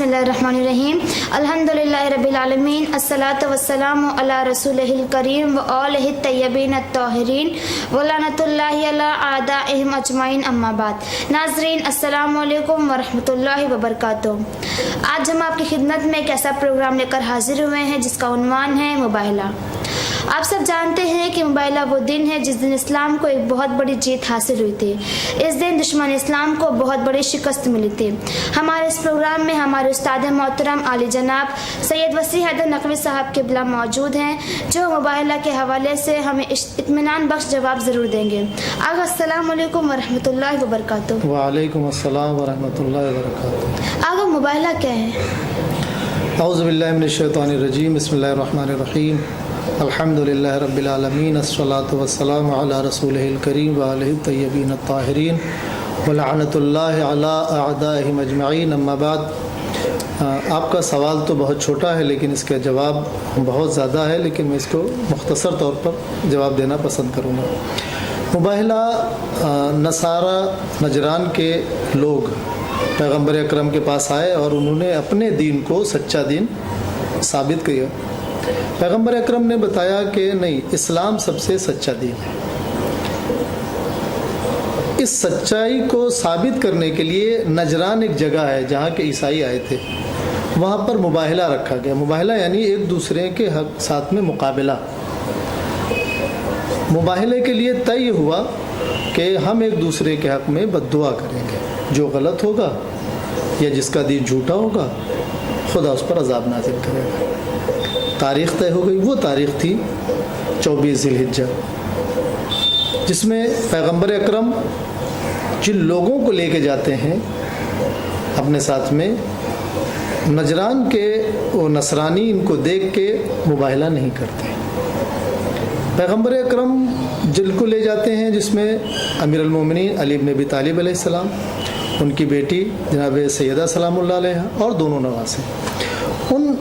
بسم اللہ الرحمن الرحیم الحمدللہ رب العالمین الصلاۃ والسلام علی رسولہ الکریم و آلہ الطیبین الطاہرین ولعنۃ اللہ علی اعدائہم اجمعین اما بعد۔ ناظرین السلام علیکم ورحمۃ اللہ وبرکاتہ۔ آج ہم آپ کی خدمت میں ایک ایسا پروگرام لے کر حاضر ہوئے ہیں جس کا عنوان ہے مباہلہ۔ آپ سب جانتے ہیں کہ مباہلہ وہ دن ہے جس دن اسلام کو ایک بہت بڑی جیت حاصل ہوئی تھی۔ اس دن دشمن اسلام کو بہت بڑی شکست ملی تھی۔ ہمارے اس پروگرام میں ہمارے استاد محترم عالی جناب سید وسیع حیدر نقوی صاحب قبلہ موجود ہیں، جو مباہلہ کے حوالے سے ہمیں اطمینان بخش جواب ضرور دیں گے۔ آغا السلام علیکم ورحمۃ اللہ وبرکاتہ۔ وعلیکم السلام ورحمۃ اللہ وبرکاتہ۔ آغا مباہلہ کیا ہے؟ اعوذ باللہ من الشیطان الرجیم، بسم اللہ الرحمن الرحیم، الحمد للہ رب العالمین، الصلاۃ والسلام علی رسولہ الکریم وآلہ الطیبین الطاہرین ولعنۃ اللہ علی اعدائہم اجمعین اما بعد۔ آپ کا سوال تو بہت چھوٹا ہے لیکن اس کا جواب بہت زیادہ ہے، لیکن میں اس کو مختصر طور پر جواب دینا پسند کروں گا۔ مباہلہ نصارہ نجران کے لوگ پیغمبر اکرم کے پاس آئے اور انہوں نے اپنے دین کو سچا دین ثابت کیا۔ پیغمبر اکرم نے بتایا کہ نہیں، اسلام سب سے سچا دین ہے۔ اس سچائی کو ثابت کرنے کے لیے نجران ایک جگہ ہے جہاں کے عیسائی آئے تھے، وہاں پر مباہلہ رکھا گیا۔ مباہلہ یعنی ایک دوسرے کے حق ساتھ میں مقابلہ۔ مباہلے کے لیے طے ہوا کہ ہم ایک دوسرے کے حق میں بد دعا کریں گے، جو غلط ہوگا یا جس کا دین جھوٹا ہوگا خدا اس پر عذاب نازل کرے گا۔ تاریخ طے ہو گئی۔ وہ تاریخ تھی 24 ذی الحجہ، جس میں پیغمبر اکرم جن لوگوں کو لے کے جاتے ہیں اپنے ساتھ میں، نجران کے وہ نصرانی ان کو دیکھ کے مباہلہ نہیں کرتے۔ پیغمبر اکرم جن کو لے جاتے ہیں، جس میں امیر المومنین علی بن ابی طالب علیہ السلام، ان کی بیٹی جناب سیدہ سلام اللہ علیہ اور دونوں نواسے، ان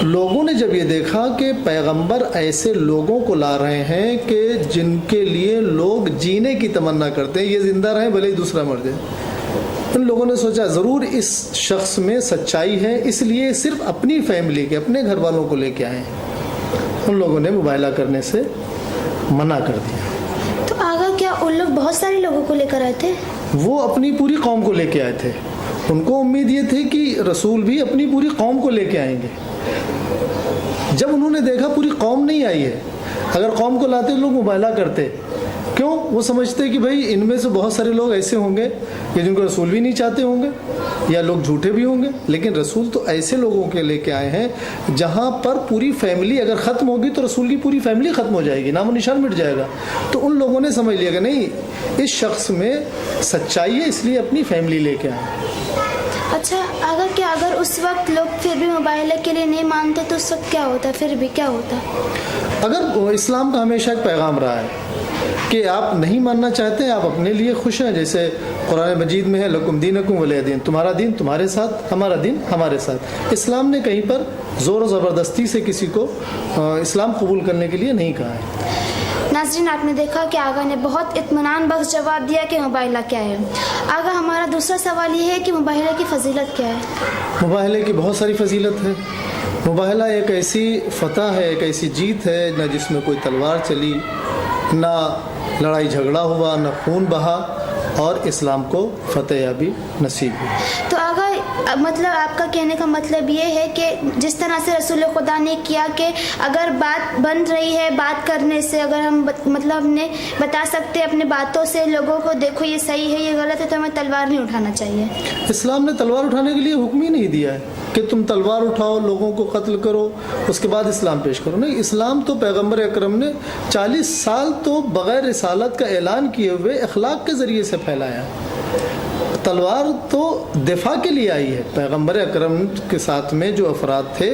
لوگوں نے جب یہ دیکھا کہ پیغمبر ایسے لوگوں کو لا رہے ہیں کہ جن کے لیے لوگ جینے کی تمنا کرتے ہیں، یہ زندہ رہیں بھلے ہی دوسرا مر جائے، ان لوگوں نے سوچا ضرور اس شخص میں سچائی ہے، اس لیے صرف اپنی فیملی کے، اپنے گھر والوں کو لے کے آئے ہیں۔ ان لوگوں نے مباہلہ کرنے سے منع کر دیا۔ تو آغا کیا ان لوگ بہت سارے لوگوں کو لے کر آئے تھے؟ وہ اپنی پوری قوم کو لے کے آئے تھے۔ ان کو امید یہ تھی کہ رسول بھی اپنی پوری قوم کو لے کے آئیں گے۔ جب انہوں نے دیکھا پوری قوم نہیں آئی ہے، اگر قوم کو لاتے لوگ مباہلہ کرتے، کیوں؟ وہ سمجھتے کہ بھائی ان میں سے بہت سارے لوگ ایسے ہوں گے کہ جن کو رسول بھی نہیں چاہتے ہوں گے، یا لوگ جھوٹے بھی ہوں گے۔ لیکن رسول تو ایسے لوگوں کے لے کے آئے ہیں جہاں پر پوری فیملی اگر ختم ہوگی تو رسول کی پوری فیملی ختم ہو جائے گی، نام و نشان مٹ جائے گا۔ تو ان لوگوں نے سمجھ لیا کہ نہیں، اس شخص میں سچائی ہے، اس لیے اپنی فیملی لے کے آئے۔ اچھا آغا، کیا اگر اس وقت لوگ پھر بھی مباہلہ کے لیے نہیں مانتے تو اس وقت کیا ہوتا؟ پھر بھی کیا ہوتا؟ اگر اسلام کا ہمیشہ ایک پیغام رہا ہے کہ آپ نہیں ماننا چاہتے، آپ اپنے لیے خوش ہیں، جیسے قرآن مجید میں ہے لکم دینکم ولی دین، تمہارا دین تمہارے ساتھ، ہمارا دین ہمارے ساتھ۔ اسلام نے کہیں پر زور و زبردستی سے کسی کو اسلام قبول کرنے کے لیے نہیں کہا ہے۔ ناظرین، آپ نے دیکھا کہ آغا نے بہت اطمینان بخش جواب دیا کہ مباہلہ کیا ہے۔ آغا، ہمارا دوسرا سوال یہ ہے کہ مباہلہ کی فضیلت کیا ہے؟ مباہلے کی بہت ساری فضیلت ہے۔ مباہلہ ایک ایسی فتح ہے، ایک ایسی جیت ہے نہ جس میں کوئی تلوار چلی، نہ لڑائی جھگڑا ہوا، نہ خون بہا، اور اسلام کو فتح یابی نصیب ہوئی۔ تو آغا مطلب آپ کا کہنے کا مطلب یہ ہے کہ جس طرح سے رسول خدا نے کیا کہ اگر بات بن رہی ہے، بات کرنے سے اگر ہم مطلب نے بتا سکتے اپنے باتوں سے لوگوں کو، دیکھو یہ صحیح ہے، یہ غلط ہے، تو ہمیں تلوار نہیں اٹھانا چاہیے۔ اسلام نے تلوار اٹھانے کے لیے حکم ہی نہیں دیا ہے کہ تم تلوار اٹھاؤ، لوگوں کو قتل کرو، اس کے بعد اسلام پیش کرو۔ نہیں، اسلام تو پیغمبر اکرم نے 40 سال تو بغیر رسالت کا اعلان کیے ہوئے اخلاق کے ذریعے سے پھیلایا۔ تلوار تو دفاع کے لیے آئی ہے۔ پیغمبر اکرم کے ساتھ میں جو افراد تھے،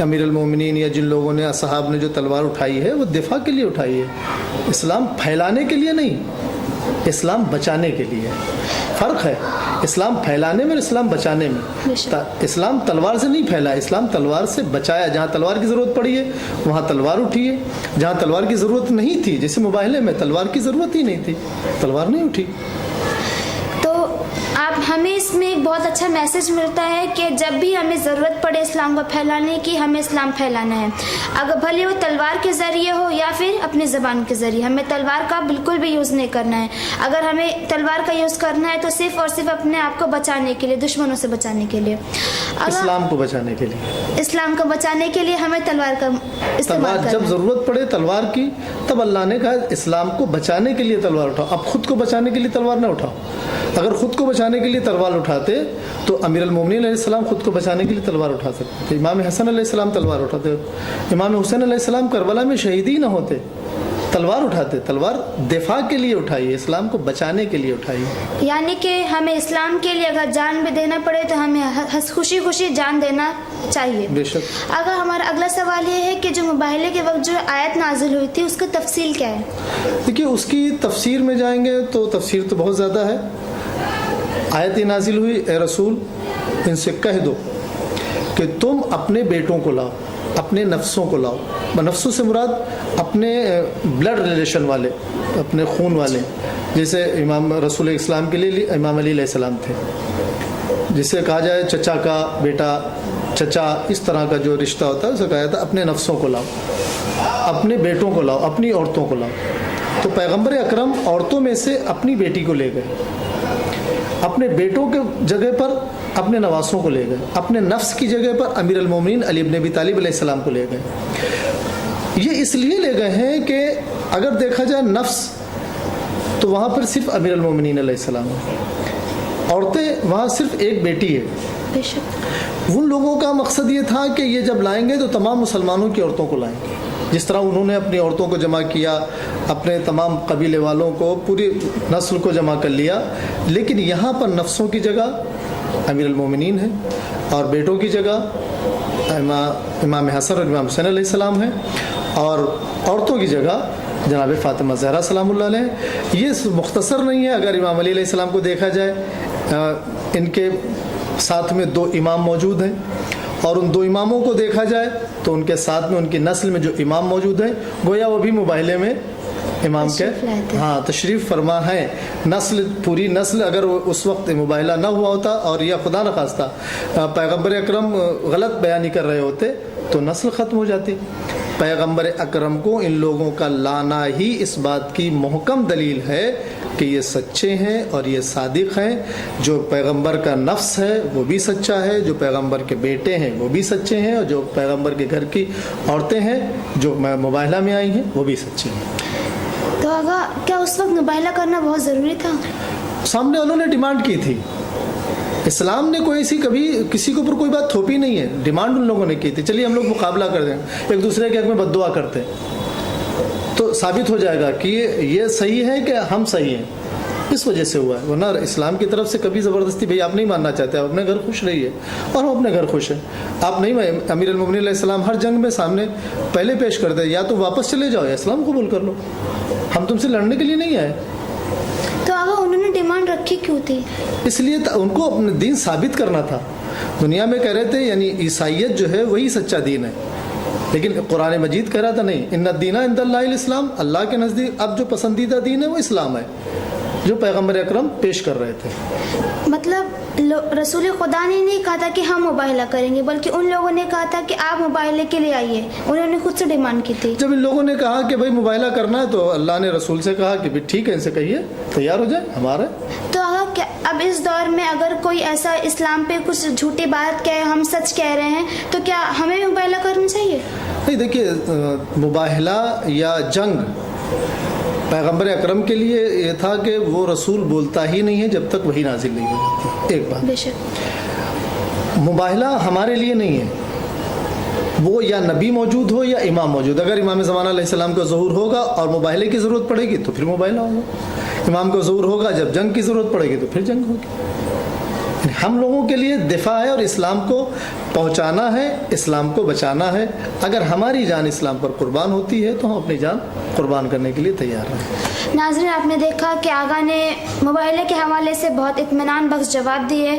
امیر المومنین یا جن لوگوں نے، اصحاب نے جو تلوار اٹھائی ہے، وہ دفاع کے لیے اٹھائی ہے، اسلام پھیلانے کے لیے نہیں، اسلام بچانے کے لیے۔ فرق ہے اسلام پھیلانے میں اور اسلام بچانے میں۔ اسلام تلوار سے نہیں پھیلا، اسلام تلوار سے بچایا۔ جہاں تلوار کی ضرورت پڑی ہے وہاں تلوار اٹھی ہے، جہاں تلوار کی ضرورت نہیں تھی، جیسے مباہلے میں تلوار کی ضرورت ہی نہیں تھی، تلوار نہیں اٹھی۔ تو آپ ہمیں اس میں ایک بہت اچھا میسج ملتا ہے کہ جب بھی ہمیں ضرورت پڑے اسلام کو پھیلانے کی، ہمیں اسلام پھیلانا ہے، اگر بھلے وہ تلوار کے ذریعے ہو یا پھر اپنی زبان کے ذریعے. ہمیں تلوار کا بالکل بھی یوز نہیں کرنا ہے. اگر ہمیں تلوار کا یوز کرنا ہے تو صرف اور صرف اپنے آپ کو بچانے کے لیے، دشمنوں سے بچانے کے لیے، اسلام کو بچانے کے لیے، اسلام کو بچانے کے لیے ہمیں تلوار کا استعمال کرنا ہے. جب ضرورت پڑے تلوار کی، تب اللہ نے کہا اسلام کو بچانے کے لیے تلوار اٹھاؤ. اب خود کو بچانے کے لیے تلوار نہ اٹھاؤ. اگر خود کو بچانے کے لیے تلوار اٹھاتے تو امیر المومنین علیہ السلام خود کو بچانے کے لیے تلوار اٹھا سکتے تھے. امام حسن علیہ السلام تلوار اٹھاتے، امام حسین علیہ السلام کربلا میں شہید ہی نہ ہوتے، تلوار اٹھاتے. تلوار دفاع کے لیے اٹھائیے، اسلام کو بچانے کے لیے اٹھائیے. یعنی کہ ہمیں اسلام کے لیے اگر جان بھی دینا پڑے تو ہمیں خوشی خوشی جان دینا چاہیے. بے شک. اگر ہمارا اگلا سوال یہ ہے کہ جو مباہلے کے وقت جو آیت نازل ہوئی تھی اس کی تفصیل کیا ہے؟ دیکھیے اس کی تفسیر میں جائیں گے تو تفسیر تو بہت زیادہ ہے. آیت نازل ہوئی، اے رسول ان سے کہہ دو کہ تم اپنے بیٹوں کو لاؤ، اپنے نفسوں کو لاؤ. نفسوں سے مراد اپنے بلڈ ریلیشن والے، اپنے خون والے، جیسے امام رسول اسلام کے لیے امام علی علیہ السلام تھے، جسے کہا جائے چچا کا بیٹا، چچا، اس طرح کا جو رشتہ ہوتا ہے اسے کہا جاتا ہے اپنے نفسوں کو لاؤ، اپنے بیٹوں کو لاؤ، اپنی عورتوں کو لاؤ. تو پیغمبر اکرم عورتوں میں سے اپنی بیٹی کو لے گئے، اپنے بیٹوں کے جگہ پر اپنے نواسوں کو لے گئے، اپنے نفس کی جگہ پر امیر المومنین علی بن ابی طالب علیہ السلام کو لے گئے. یہ اس لیے لے گئے ہیں کہ اگر دیکھا جائے نفس تو وہاں پر صرف امیر المومنین علیہ السلام ہے، عورتیں وہاں صرف ایک بیٹی ہے. بے شک. ان لوگوں کا مقصد یہ تھا کہ یہ جب لائیں گے تو تمام مسلمانوں کی عورتوں کو لائیں گے، جس طرح انہوں نے اپنی عورتوں کو جمع کیا، اپنے تمام قبیلے والوں کو، پوری نسل کو جمع کر لیا. لیکن یہاں پر نفسوں کی جگہ امیر المومنین ہے اور بیٹوں کی جگہ امام حسن اور امام حسین علیہ السلام ہیں، اور عورتوں کی جگہ جناب فاطمہ زہرا سلام اللہ علیہ. یہ مختصر نہیں ہے. اگر امام علی علیہ السلام کو دیکھا جائے، ان کے ساتھ میں 2 امام موجود ہیں، اور ان 2 اماموں کو دیکھا جائے تو ان کے ساتھ میں ان کی نسل میں جو امام موجود ہیں، گویا وہ بھی مباہلے میں امام کے تشریف فرما ہے. نسل، پوری نسل، اگر اس وقت مباہلہ نہ ہوا ہوتا اور یا خدا نخواستہ پیغمبر اکرم غلط بیانی کر رہے ہوتے تو نسل ختم ہو جاتی. پیغمبر اکرم کو ان لوگوں کا لانا ہی اس بات کی محکم دلیل ہے کہ یہ سچے ہیں اور یہ صادق ہیں. جو پیغمبر کا نفس ہے وہ بھی سچا ہے، جو پیغمبر کے بیٹے ہیں وہ بھی سچے ہیں، اور جو پیغمبر کے گھر کی عورتیں ہیں جو مباہلہ میں آئی ہیں وہ بھی سچے ہیں. تو آگا کیا اس وقت مباہلہ کرنا بہت ضروری تھا؟ سامنے والوں نے ڈیمانڈ کی تھی. اسلام نے کوئی ایسی کبھی کسی کے اوپر کوئی بات تھوپی نہیں ہے. ڈیمانڈ ان لوگوں نے کی تھی، چلیے ہم لوگ مقابلہ کر دیں، ایک دوسرے کے حق میں بد دعا کرتے تو ثابت ہو جائے گا کہ یہ صحیح ہے کہ ہم صحیح ہیں. اس وجہ سے ہوا ہے. ورنہ اسلام کی طرف سے کبھی زبردستی بھئی آپ نہیں ماننا چاہتے، آپ اپنے گھر خوش رہیے اور ہم اپنے گھر خوش ہیں. آپ نہیں، امیر المومنین علیہ السلام ہر جنگ میں سامنے پہلے پیش کرتے، یا تو واپس چلے جاؤ یا اسلام قبول کر لو، ہم تم سے لڑنے کے لیے نہیں آئے. تو آگا انہوں نے ڈیمانڈ رکھی کیوں تھی؟ اس لیے ان کو اپنا دین ثابت کرنا تھا. دنیا میں کہہ رہے تھے یعنی عیسائیت جو ہے وہی سچا دین ہے، لیکن قرآن مجید کہہ رہا تھا نہیں، ان الدین عند اللہ الاسلام، اللہ کے نزدیک اب جو پسندیدہ دین ہے وہ اسلام ہے، جو پیغمبر اکرم پیش کر رہے تھے. مطلب رسول خدا نے نہیں کہا تھا کہ ہم مباہلہ کریں گے، بلکہ ان لوگوں نے کہا تھا کہ آپ مباہلے کے لیے آئیے. انہوں نے خود سے ڈیمانڈ کی تھی. جب ان لوگوں نے کہا کہ بھائی مباہلہ کرنا ہے تو اللہ نے رسول سے کہا کہ ٹھیک ہے، ان سے کہیے تیار ہو جائے ہمارے. تو اب اس دور میں اگر کوئی ایسا اسلام پہ کچھ جھوٹی بات کہے، ہم سچ کہہ رہے ہیں، تو کیا ہمیں بھی مباہلہ کرنا چاہیے؟ نہیں، دیکھیے مباہلہ یا جنگ پیغمبر اکرم کے لیے یہ تھا کہ وہ رسول بولتا ہی نہیں ہے جب تک وحی نازل نہیں ہو جاتی. ایک بات. بے شک. مباہلہ ہمارے لیے نہیں ہے، وہ یا نبی موجود ہو یا امام موجود. اگر امام زمانہ علیہ السلام کا ظہور ہوگا اور مباہلے کی ضرورت پڑے گی تو پھر مباہلہ ہوگا. امام کا ظہور ہوگا جب جنگ کی ضرورت پڑے گی تو پھر جنگ ہوگی. ہم لوگوں کے لیے دفاع ہے اور اسلام کو پہنچانا ہے، اسلام کو بچانا ہے. اگر ہماری جان اسلام پر قربان ہوتی ہے تو ہم اپنی جان قربان کرنے کے لیے تیار ہیں. ناظرین، آپ نے دیکھا کہ آغا نے مباہلے کے حوالے سے بہت اطمینان بخش جواب دیے.